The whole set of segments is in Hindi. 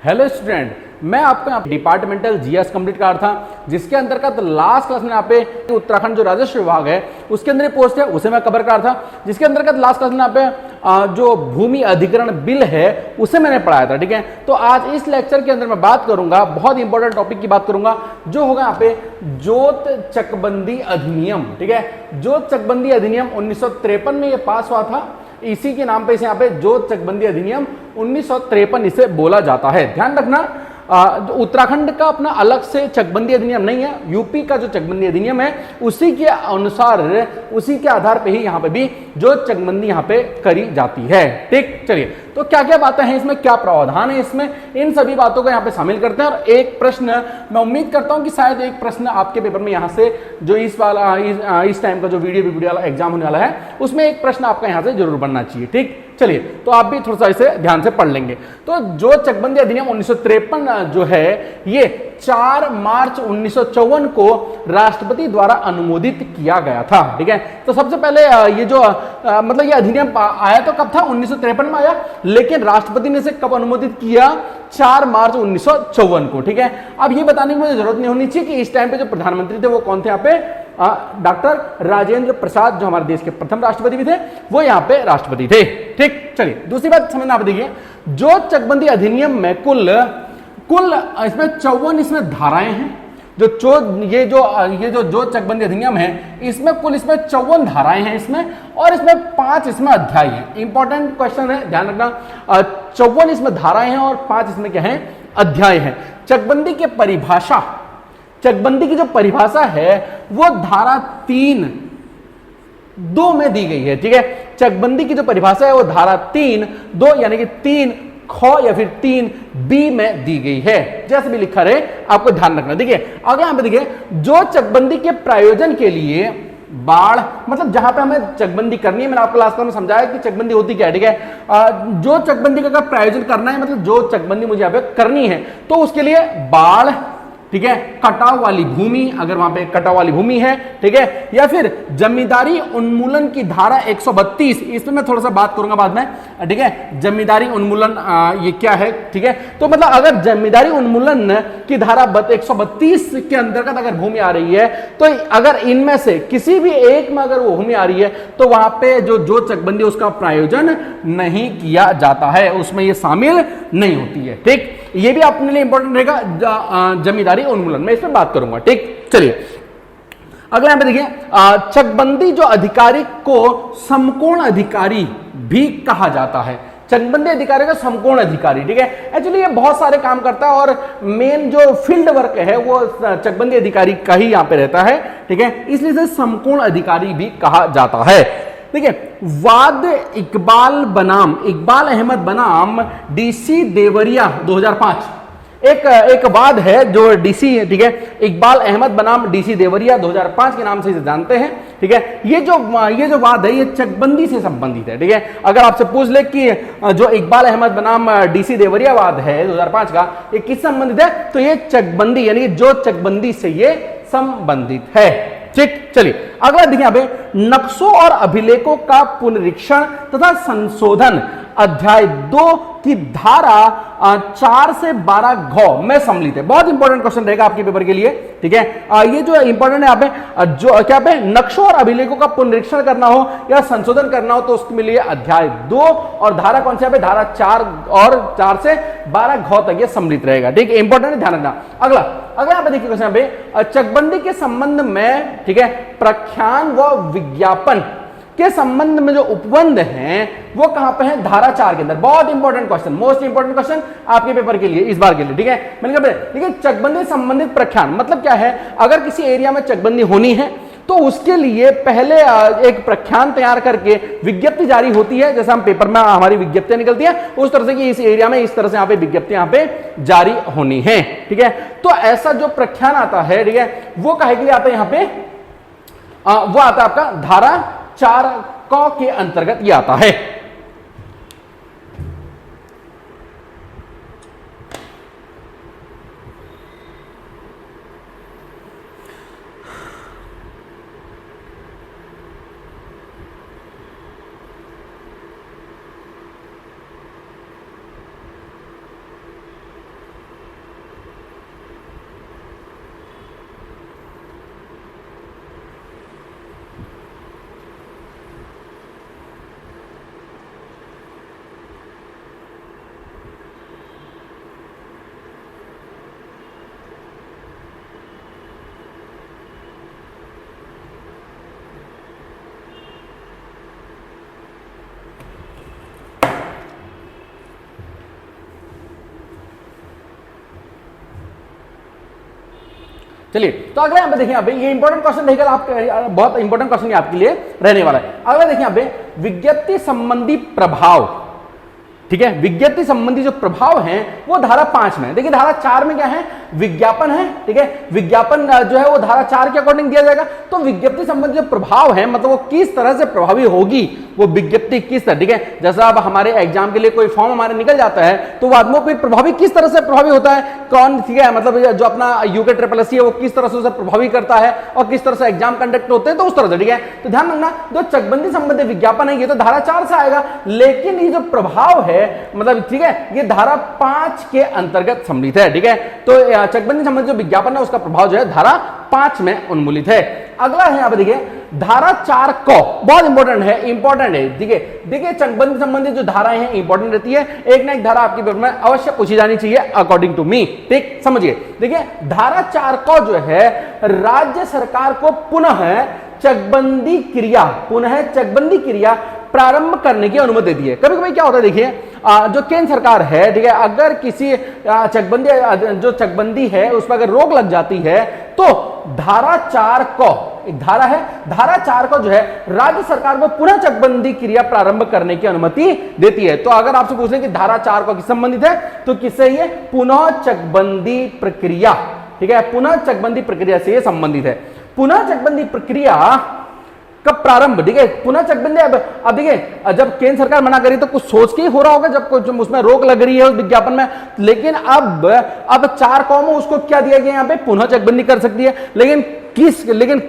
हेलो स्टूडेंट, मैं आपको यहाँ डिपार्टमेंटल जीएस कंप्लीट कर रहा था, जिसके अंतर्गत लास्ट क्लास में यहाँ पे उत्तराखंड जो राजस्व विभाग है उसके अंदर पोस्ट है उसे मैं कवर कर रहा था, जिसके अंतर्गत लास्ट क्लास में यहाँ पे जो भूमि अधिग्रहण बिल है उसे मैंने पढ़ाया था। ठीक है, तो आज इस लेक्चर के अंदर मैं बात करूंगा, बहुत इंपॉर्टेंट टॉपिक की बात करूंगा, जो होगा यहाँ पे जोत चकबंदी अधिनियम। ठीक है, जोत चकबंदी अधिनियम 1953 में ये पास हुआ था, इसी के नाम पे इसे यहाँ पे जोत चकबंदी अधिनियम 1953 इसे बोला जाता है। ध्यान रखना, उत्तराखंड का अपना अलग से चकबंदी अधिनियम नहीं है, यूपी का जो चकबंदी अधिनियम है उसी के अनुसार, उसी के आधार पे ही यहाँ पे भी जो चकबंदी यहाँ पे करी जाती है। ठीक, चलिए, तो क्या क्या बातें हैं इसमें, क्या प्रावधान है इसमें, इन सभी बातों को यहाँ पे शामिल करते हैं। और एक प्रश्न मैं उम्मीद करता हूं कि शायद एक प्रश्न आपके पेपर में यहाँ से जो इस टाइम का जो वीडियो वाला एग्जाम होने वाला है उसमें एक प्रश्न आपका यहाँ से जरूर बनना चाहिए। ठीक, चलिए, तो आप भी थोड़ा सा इसे ध्यान से पढ़ लेंगे। तो जो चकबंदी अधिनियम 1953 जो है ये 4 मार्च 1954 को राष्ट्रपति द्वारा अनुमोदित किया गया था। ठीक है, तो सबसे पहले ये जो मतलब ये अधिनियम आया तो कब था, 1953 में आया, लेकिन राष्ट्रपति ने इसे कब अनुमोदित किया, 4 मार्च 1954 को। ठीक है, अब ये बताने की मुझे जरूरत नहीं होनी चाहिए कि इस टाइम पे जो प्रधानमंत्री थे वो कौन थे, यहाँ पे डॉक्टर राजेंद्र प्रसाद, जो हमारे देश के प्रथम राष्ट्रपति भी थे, वो यहाँ पे राष्ट्रपति थे। ठीक, चलिए, दूसरी बात समझना, आप देखिए जो चकबंदी अधिनियम में कुल इसमें 54 इसमें धाराएं हैं। ये जो चकबंदी अधिनियम है इसमें कुल इसमें 54 धाराएं हैं इसमें, और इसमें 5 इसमें अध्याय है। इंपॉर्टेंट क्वेश्चन है, ध्यान रखना, 54 इसमें धाराएं हैं और 5 इसमें क्या है, अध्याय है। चकबंदी की जो परिभाषा है वो धारा 3(2) में दी गई है। ठीक है, चकबंदी की जो परिभाषा है वो धारा 3(2) यानी कि 3 ख या फिर 3(b) में दी गई है, जैसे भी लिखा रहे आपको ध्यान रखना। देखिए अगर यहां पे देखिए, जो चकबंदी के प्रायोजन के लिए बाढ़, मतलब जहां पे हमें चकबंदी करनी है, मैंने आपको लास्ट में समझाया कि चकबंदी होती क्या है। ठीक है, जो चकबंदी का अगर प्रायोजन करना है, मतलब जो चकबंदी मुझे यहां पे करनी है, तो उसके लिए बाढ़, ठीक है, कटाव वाली भूमि, अगर वहां पे कटाव वाली भूमि है, ठीक है, या फिर जमींदारी उन्मूलन की धारा 132, इसमें मैं थोड़ा सा बात करूंगा बाद में। ठीक है, जमींदारी उन्मूलन ये क्या है, ठीक है, तो मतलब अगर जमींदारी उन्मूलन की धारा 132 के अंतर्गत अगर भूमि आ रही है, तो अगर इनमें से किसी भी एक में अगर वो भूमि आ रही है, तो वहां पे जो चकबंदी उसका प्रायोजन नहीं किया जाता है, उसमें ये शामिल नहीं होती है। ठीक, ये भी अपने लिए इंपॉर्टेंट रहेगा, जमींदारी उन्मूलन में इसमें बात करूंगा। ठीक, चलिए अगला यहां पे देखिए, चकबंदी जो अधिकारी को समकोण अधिकारी भी कहा जाता है। चकबंदी अधिकारी का समकोण अधिकारी, ठीक है, एक्चुअली ये बहुत सारे काम करता है और मेन जो फील्ड वर्क है वो चकबंदी अधिकारी का ही यहां पे रहता है। ठीक है, इसलिए इसे समकोण अधिकारी भी कहा जाता है। देखिए, वाद इकबाल अहमद बनाम डीसी देवरिया 2005, एक वाद है जो डीसी, ठीक है, इकबाल अहमद बनाम डीसी देवरिया 2005 के नाम से इसे जानते हैं। ठीक है, ये जो वाद है ये चकबंदी से संबंधित है। ठीक है, अगर आपसे पूछ ले कि जो इकबाल अहमद बनाम डीसी देवरिया वाद है 2005 का, ये किस संबंधित है, तो ये चकबंदी यानी जो चकबंदी से ये संबंधित है। ठीक, चलिए अगला देखिए, यहाँ पे नक्शों और अभिलेखों का पुनरीक्षण तथा संशोधन अध्याय 2 की धारा 4 से 12 घ में सम्मिलित है। बहुत इंपॉर्टेंट क्वेश्चन रहेगा आपके पेपर के लिए। ठीक है, ये जो इंपॉर्टेंट है यहाँ पे, जो क्या पे नक्शों और अभिलेखों का पुनरीक्षण करना हो या संशोधन करना हो, तो उसके लिए अध्याय 2 और धारा कौन सी है, धारा 4 और 4 से 12 घ तक ये सम्मिलित रहेगा। ठीक है, इंपॉर्टेंट है, ध्यान रखना। अगला यहाँ पे देखिए क्वेश्चन पे, चकबंदी के संबंध में, ठीक है, प्रख्यान व विज्ञापन के संबंध में जो उपबंध हैं वो कहां पे है, धारा 4 के अंदर। बहुत important question, most important question आपके पेपर के लिए इस बार के लिए। ठीक है, मैंने कहा देखिए, चकबंदी संबंधित प्रख्यान मतलब क्या है, अगर किसी एरिया में चकबंदी होनी है तो उसके लिए पहले एक प्रख्यान तैयार करके विज्ञप्ति जारी होती है, जैसे हम पेपर में हमारी विज्ञप्तियां निकलती हैं उस तरह से कि इस एरिया में इस तरह से यहाँ पे विज्ञप्ति यहाँ पे जारी होनी है। ठीक है, तो ऐसा जो प्रख्यान आता है, ठीक है, वो काहे के लिए आता है, यहाँ पे वो आता है आपका धारा 4 क के अंतर्गत ये आता है। चलिए, तो अगला यहाँ पे देखिए, यहाँ पे ये इंपॉर्टेंट क्वेश्चन रहेगा, आप बहुत इंपॉर्टेंट क्वेश्चन आपके लिए रहने वाला है। अगला देखिए यहाँ पे विज्ञप्ति संबंधी प्रभाव, ठीक है, विज्ञप्ति संबंधी जो प्रभाव हैं वो धारा 5 में। देखिए धारा 4 में क्या है, विज्ञापन है, ठीक है, विज्ञापन जो है वो धारा 4 के अकॉर्डिंग दिया जाएगा। तो विज्ञप्ति संबंधी जो प्रभाव है, मतलब वो किस तरह से प्रभावी होगी, वो विज्ञप्ति किस तरह, ठीक है, जैसा अब हमारे एग्जाम के लिए कोई फॉर्म हमारे निकल जाता है तो वो आदमी पे प्रभावी किस तरह से प्रभावी होता है, कौन, ठीक है, मतलब जो अपना यूके ट्रिपल-एससी है वो किस तरह से उसे प्रभावी करता है और किस तरह से एग्जाम कंडक्ट होते हैं, तो उस तरह से, ठीक है। तो ध्यान रखना, जो चकबंदी संबंधी विज्ञापन है ये तो धारा 4 से आएगा, लेकिन ये जो प्रभाव है, मतलब ठीक है, ये धारा 5 के अंतर्गत सम्मिलित है, ठीक है। तो चकबंदी संबंधी जो विज्ञापन है उसका प्रभाव जो है धारा 5 में उन्मूलित है। अगला है यहाँ पे देखिए धारा 4 क, बहुत इंपॉर्टेंट है, ठीक है। देखिए चकबंदी संबंधी जो धाराएं हैं इंपॉर्टेंट रहती है, एक ना एक धारा आपकी पेपर में अवश्य पूछी जानी चाहिए अकॉर्डिंग टू मी, ठीक, समझिए। देखिए धारा 4 क जो है राज्य सरकार को पुनः चकबंदी क्रिया प्रारंभ करने की अनुमति देती है। कभी कभी क्या होता है, देखिए जो केंद्र सरकार है, ठीक है, अगर किसी चकबंदी है उस पर अगर रोक लग जाती है तो धारा 4 को, एक धारा है, धारा 4 को जो है राज्य सरकार को पुनः चकबंदी क्रिया प्रारंभ करने की अनुमति देती है। तो अगर आपसे पूछ लें कि धारा 4 को किस संबंधित है, तो किससे, ये पुनः चकबंदी प्रक्रिया, ठीक है, पुनः चकबंदी प्रक्रिया से ये संबंधित है। पुनः चकबंदी प्रक्रिया कब प्रारंभ, ठीक है, पुनः चकबंदी, अब देखिए जब केंद्र सरकार मना करी तो कुछ सोच के ही हो रहा होगा, जब कुछ उसमें रोक लग रही है उस विज्ञापन में, लेकिन अब 4 कॉम उसको क्या दिया गया, यहाँ पे पुनः चकबंदी कर सकती है, लेकिन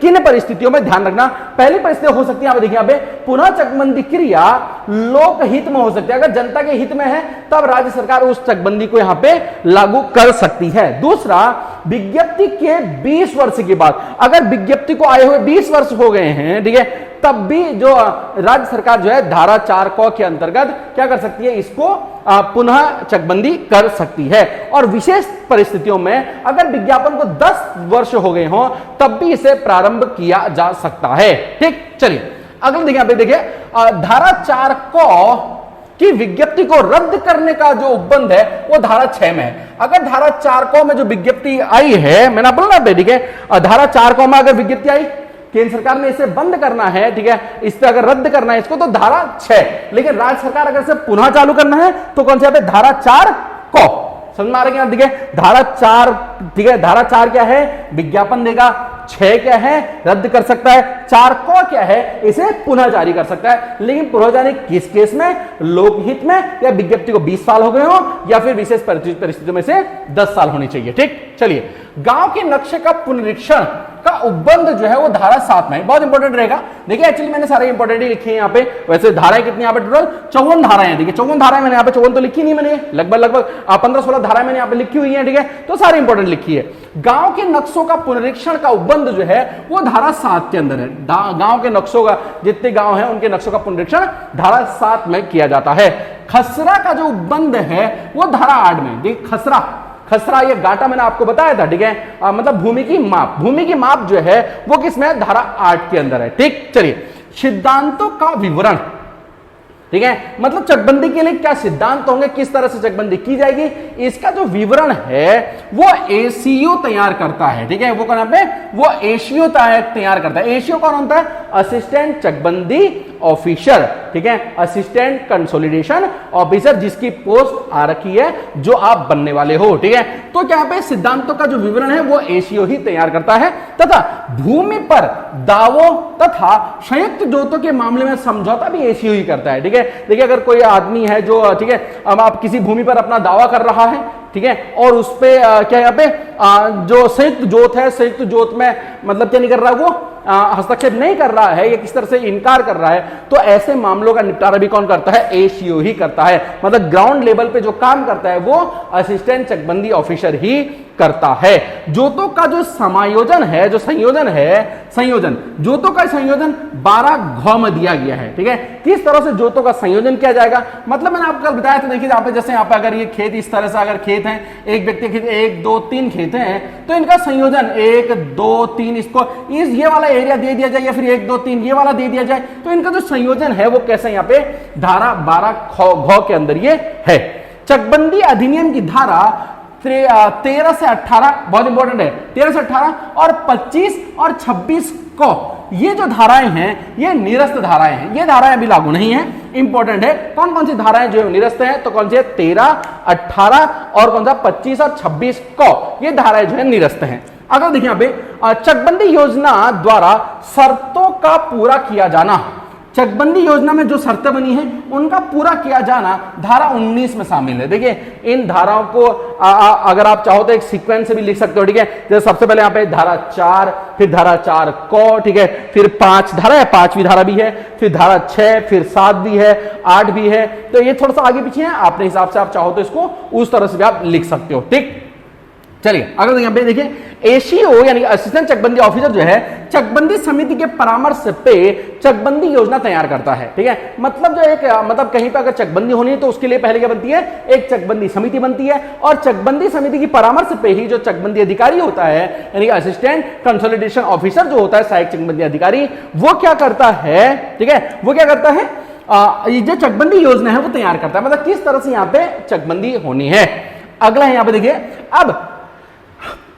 किन परिस्थितियों में, ध्यान रखना, पहली परिस्थिति हो सकती है, आप देखिए यहाँ पे पुनः चकबंदी क्रिया लोकहित में हो सकती है, अगर जनता के हित में है तब राज्य सरकार उस चकबंदी को यहाँ पे लागू कर सकती है। दूसरा, विज्ञप्ति के 20 वर्ष के बाद, अगर विज्ञप्ति को आए हुए 20 वर्ष हो गए हैं, ठीक है, तब भी जो राज्य सरकार जो है धारा 4 क के अंतर्गत क्या कर सकती है, इसको पुनः चकबंदी कर सकती है। और विशेष परिस्थितियों में अगर विज्ञापन को 10 वर्ष हो गए हों तब भी इसे प्रारंभ किया जा सकता है, ठीक। चलिए अगला देखिए, यहाँ पे देखिए धारा 4 क की विज्ञप्ति को रद्द करने का जो उपबंध है वो धारा 6 में है। अगर धारा 4 क में जो विज्ञप्ति आई है, मैंने बोला ना, ठीक है, धारा 4 क में अगर विज्ञप्ति आई, केंद्र सरकार ने इसे बंद करना है, ठीक है, इस पे अगर रद्द करना है इसको, तो धारा 6, लेकिन राज्य सरकार अगर इसे पुनः चालू करना है तो कौन सा पे, धारा 4 क, समझ में आ रहा है, देखिए धारा 4, ठीक है, धारा 4 क्या है, विज्ञापन देगा, 6 क्या है, रद्द कर सकता है, 4 को क्या है, इसे पुनः जारी कर सकता है। लेकिन पुनः जारी किस केस में, लोकहित में, या विज्ञप्ति को 20 साल हो गए हो, या फिर विशेष परिस्थितियों में से 10 साल होनी चाहिए, ठीक। चलिए, गांव के नक्शे का पुनरीक्षण का उपबंध जो है वो धारा 7 में, बहुत इंपॉर्टेंट रहेगा। देखिए एक्चुअली मैंने सारे इंपॉर्टेंट ही लिखे हैं यहाँ पे, वैसे धाराएं कितनी यहाँ पे टोटल 54 धाराएं हैं, देखिए 54 धाराएं, मैंने यहाँ पे 54 तो लिखी नहीं, मैंने लगभग 15-16 धाराएं मैंने यहाँ पे लिखी हुई है, ठीक है, तो सारी इंपॉर्टेंट लिखी है। गांव के नक्शों का पुनरीक्षण का उपबंध जो है वो धारा 7 के अंदर है। गांव के नक्शों का, जितने गांव हैं उनके नक्शों का पुनरीक्षण धारा 7 में किया जाता है। खसरा का जो उपबंध है वो धारा 8 में, देखिए खसरा ये गाटा मैंने आपको बताया था, ठीक है, मतलब भूमि की माप जो है वो किसमें है, धारा 8 के अंदर है, ठीक। चलिए, सिद्धांतों का विवरण, ठीक है, मतलब चकबंदी के लिए क्या सिद्धांत होंगे, किस तरह से चकबंदी की जाएगी, इसका जो विवरण है वो एसीओ तैयार करता है, ठीक है, वो कौन पे, वो एसीओ तैयार करता है। एसीओ कौन होता है, असिस्टेंट चकबंदी ऑफिसर, ठीक है, असिस्टेंट कंसोलिडेशन ऑफिसर, जिसकी पोस्ट आ रखी है जो आप बनने वाले हो, ठीक है। तो क्या पे सिद्धांतों का जो विवरण है वो एसीओ ही तैयार करता है, तथा भूमि पर दावों तथा संयुक्त जोतों के मामले में समझौता भी एसीओ ही करता है, ठीक है। देखिए अगर कोई आदमी है जो, ठीक है, अब आप किसी भूमि पर अपना दावा कर रहा है, ठीक है, और उस पे क्या यहाँ पे जो संयुक्त जोत है, संयुक्त जोत में मतलब क्या नहीं कर रहा है, वो हस्तक्षेप नहीं कर रहा है, या किस तरह से इनकार कर रहा है, तो ऐसे मामलों का निपटारा भी कौन करता है, एसीओ ही करता है। मतलब ग्राउंड लेवल पे जो काम करता है वो असिस्टेंट चकबंदी ऑफिसर ही करता है। जोतों का जो समायोजन है, जो संयोजन जोतों का संयोजन 12 घ में दिया गया है, ठीक है। किस तरह से जोतों का संयोजन किया जाएगा, मतलब मैंने आपको कल बताया था, देखिए यहाँ पे जैसे यहाँ पे अगर ये खेत इस तरह से अगर खेत है, एक व्यक्ति खेत 1 2 3 खेत हैं, तो इनका संयोजन 1 2 3 इसको ये वाला एरिया दे दिया जाए, या फिर 1 2 3 ये वाला दे दिया जाए, तो इनका जो संयोजन है वो कैसे, यहाँ पे धारा 12 घ के अंदर ये है। चकबंदी अधिनियम की धारा 13 से 18, बहुत इंपॉर्टेंट है, 13 से 18 और 25 और 26 को, ये जो धाराएं हैं ये निरस्त धाराएं हैं, ये धाराएं अभी लागू नहीं है। इंपॉर्टेंट है कौन कौन सी धाराएं जो निरस्त हैं, तो कौन सी है 13, 18 और कौन सा 25 और 26 को, ये धाराएं जो है निरस्त हैं। अगर देखिए यहां पे चकबंदी योजना द्वारा शर्तों का पूरा किया जाना, चकबंदी योजना में जो शर्तें बनी हैं उनका पूरा किया जाना धारा 19 में शामिल है। देखिए इन धाराओं को अगर आप चाहो तो एक सीक्वेंस से भी लिख सकते हो, ठीक है। जैसे सबसे पहले यहाँ पे धारा 4, फिर धारा 4 को, ठीक है, फिर 5 धारा है, 5वीं धारा भी है, फिर धारा 6, फिर 7 भी है, 8 भी है, तो ये थोड़ा सा आगे पीछे है, अपने हिसाब से आप चाहो तो इसको उस तरह से भी आप लिख सकते हो, ठीक। चलिए अगर यहाँ पे देखिए एसीओ यानी असिस्टेंट चकबंदी ऑफिसर जो है चकबंदी समिति के परामर्श पे चकबंदी योजना तैयार करता है, ठीक है। मतलब जो एक मतलब कहीं पे अगर चकबंदी होनी है तो उसके लिए पहले क्या बनती है, एक चकबंदी समिति बनती है, और चकबंदी समिति की परामर्श पे ही जो चकबंदी अधिकारी होता है यानी असिस्टेंट कंसोलिडेशन ऑफिसर जो होता है सहायक चकबंदी अधिकारी, वो क्या करता है, ठीक है, वो क्या करता है, ये जो चकबंदी योजना है वो तैयार करता है, मतलब किस तरह से यहाँ पे चकबंदी होनी है। अगला है यहाँ पे देखिए, अब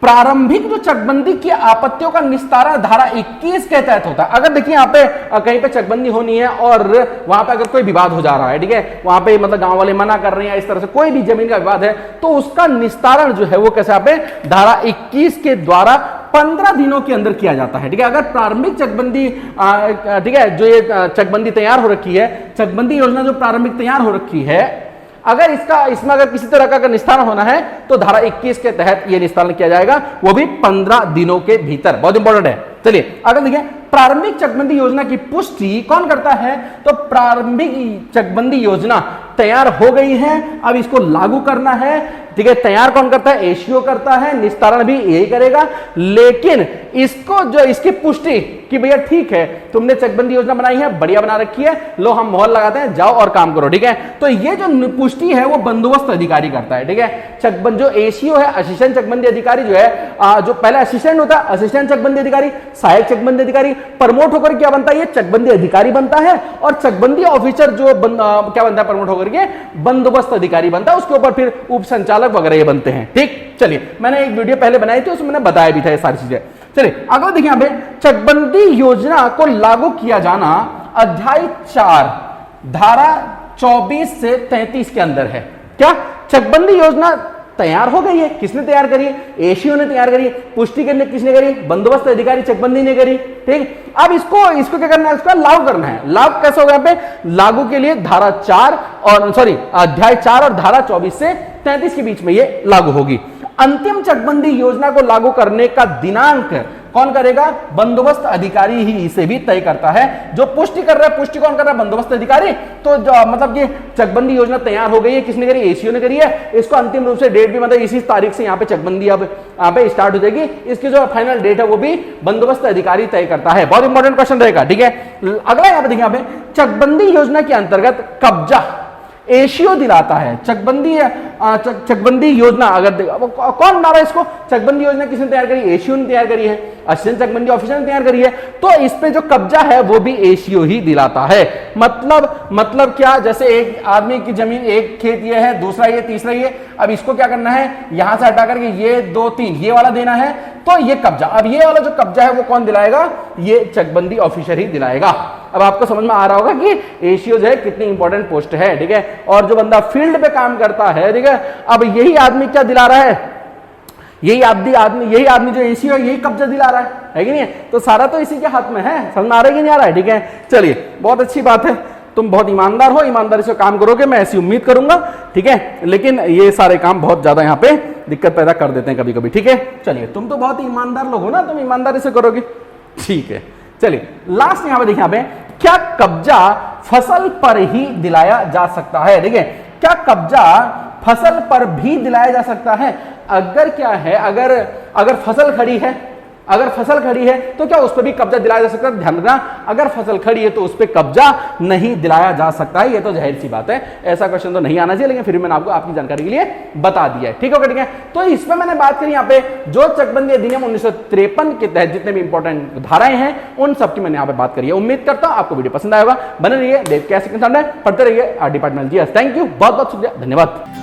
प्रारंभिक जो चकबंदी की आपत्तियों का निस्तारण धारा 21 के तहत होता है। अगर देखिए यहाँ पे कहीं पे चकबंदी होनी है और वहां पे अगर कोई विवाद हो जा रहा है, ठीक है, वहां पे मतलब गांव वाले मना कर रहे हैं, इस तरह से कोई भी जमीन का विवाद है, तो उसका निस्तारण जो है वो कैसे यहाँ पे धारा 21 के द्वारा 15 दिनों के अंदर किया जाता है, ठीक है। अगर प्रारंभिक चकबंदी, ठीक है, जो ये चकबंदी तैयार हो रखी है, चकबंदी योजना जो प्रारंभिक तैयार हो रखी है, अगर इसमें अगर किसी तरह का निस्तारण होना है तो धारा 21 के तहत यह निस्तारण किया जाएगा, वो भी 15 दिनों के भीतर, बहुत इंपॉर्टेंट है। चलिए अगर देखिए प्रारंभिक चकबंदी योजना की पुष्टि कौन करता है, तो प्रारंभिक चकबंदी योजना तैयार हो गई है, अब इसको लागू करना है, ठीक है। तैयार कौन करता है, एसीओ करता है, निस्तारण भी यही करेगा, लेकिन इसको जो इसकी पुष्टि कि भैया ठीक है तुमने चकबंदी योजना बनाई है, बढ़िया बना रखी है, लो हम मोहर लगाते हैं, जाओ और काम करो, ठीक है। तो ये जो पुष्टि है वो बंदोबस्त अधिकारी करता है, ठीक है। जो एसीओ है असिस्टेंट चकबंदी अधिकारी जो है, जो पहले असिस्टेंट होता है असिस्टेंट चकबंदी अधिकारी, सहायक चकबंदी अधिकारी, प्रमोट होकर क्या बनता है, ये चकबंदी अधिकारी बनता है, और चकबंदी ऑफिसर जो क्या बनता है, प्रमोट होकर के बंदोबस्त अधिकारी बनता है, उसके ऊपर फिर उप संचालक वगैरह ये बनते हैं, ठीक। चलिए मैंने एक वीडियो पहले बनाई थी, उसमें मैंने बताया भी था ये सारी चीजें। चलिए अगला देखिए यहाँ पे चकबंदी योजना को लागू किया जाना अध्याय 4 धारा 24 से 33 के अंदर है। क्या चकबंदी योजना तैयार हो गई है, किसने तैयार करी है, एसीओ ने तैयार करी है, पुष्टि करने किसने करी, बंदोबस्त अधिकारी चकबंदी ने करी, ठीक। अब इसको क्या करना है, इसका लागू करना है। लागू कैसे होगा, यहाँ पे लागू के लिए धारा 4 और अध्याय 4 और धारा 24 से 33 के बीच में ये लागू होगी। अंतिम चकबंदी योजना को लागू करने का दिनांक कौन करेगा, बंदोबस्त अधिकारी ही इसे भी तय करता है। जो पुष्टि कर रहा है, पुष्टि कौन कर रहा है, बंदोबस्त अधिकारी। तो जो मतलब ये चकबंदी योजना तैयार हो गई है, किसने करी, एसीओ ने करी है। इसको अंतिम रूप से डेट भी मतलब इसी तारीख से यहाँ पे चकबंदी अब यहाँ पे स्टार्ट हो जाएगी, इसकी जो फाइनल डेट है वो भी बंदोबस्त अधिकारी तय करता है। बहुत इंपॉर्टेंट क्वेश्चन रहेगा, ठीक है। अगला यहाँ पे देखिए, यहाँ पे चकबंदी योजना के अंतर्गत कब्जा एशियो दिलाता है। चकबंदी योजना अगर कौन बना रहा है इसको, चकबंदी योजना किसने तैयार करी, एशियो ने तैयार करी है, असिस्टेंट चकबंदी ऑफिसर ने तैयार करी है, तो इस पे जो कब्जा है वो भी एशियो ही दिलाता है। मतलब क्या, जैसे एक आदमी की जमीन, एक खेत ये है, दूसरा ये, तीसरा ये, अब इसको क्या करना है, यहां से हटा करके ये 2 3 ये वाला देना है, तो ये कब्जा, अब ये वाला जो कब्जा है वो कौन दिलाएगा, ये चकबंदी ऑफिसर ही दिलाएगा। अब आपको समझ में आ रहा होगा कि एशियो जो है कितनी इंपॉर्टेंट पोस्ट है, ठीक है। और जो बंदा फील्ड पे काम करता है, ठीक है, अब यही आदमी क्या दिला रहा है, यही आदमी जो एशियो है यही कब्जा दिला रहा है कि नहीं। तो सारा तो इसी के हाथ में है, समझ में आ रहा है कि नहीं आ रहा है, ठीक है। चलिए बहुत अच्छी बात है, तुम बहुत ईमानदार हो, ईमानदारी से काम करोगे, मैं ऐसी उम्मीद करूंगा, ठीक है। लेकिन ये सारे काम बहुत ज्यादा यहाँ पे दिक्कत पैदा कर देते हैं कभी कभी, ठीक है। चलिए तुम तो बहुत ईमानदार लोग हो ना, तुम ईमानदारी से करोगे, ठीक है। चलिए लास्ट यहाँ पे देखिए, यहाँ पे क्या कब्जा फसल पर ही दिलाया जा सकता है, ठीक है। क्या कब्जा फसल पर भी दिलाया जा सकता है, अगर क्या है, अगर फसल खड़ी है तो क्या उस पर भी कब्जा दिलाया जा सकता है। ध्यान रखना, अगर फसल खड़ी है तो उस पर कब्जा नहीं दिलाया जा सकता है, ये तो जाहिर सी बात है, ऐसा क्वेश्चन तो नहीं आना चाहिए, लेकिन फिर मैंने आपको आपकी जानकारी के लिए बता दिया है, ठीक है, ठीक है। तो इसमें मैंने बात करी यहाँ पे जो चकबंदी अधिनियम 1953 के तहत जितने भी इंपॉर्टेंट धाराएं हैं उन सबकी मैंने यहाँ पे बात करी है। उम्मीद करता हूं आपको वीडियो पसंद आएगा, बने रहिए, देख के ऐसे पढ़ते रहिए डिपार्टमेंटल जीएस। थैंक यू, बहुत बहुत शुक्रिया, धन्यवाद।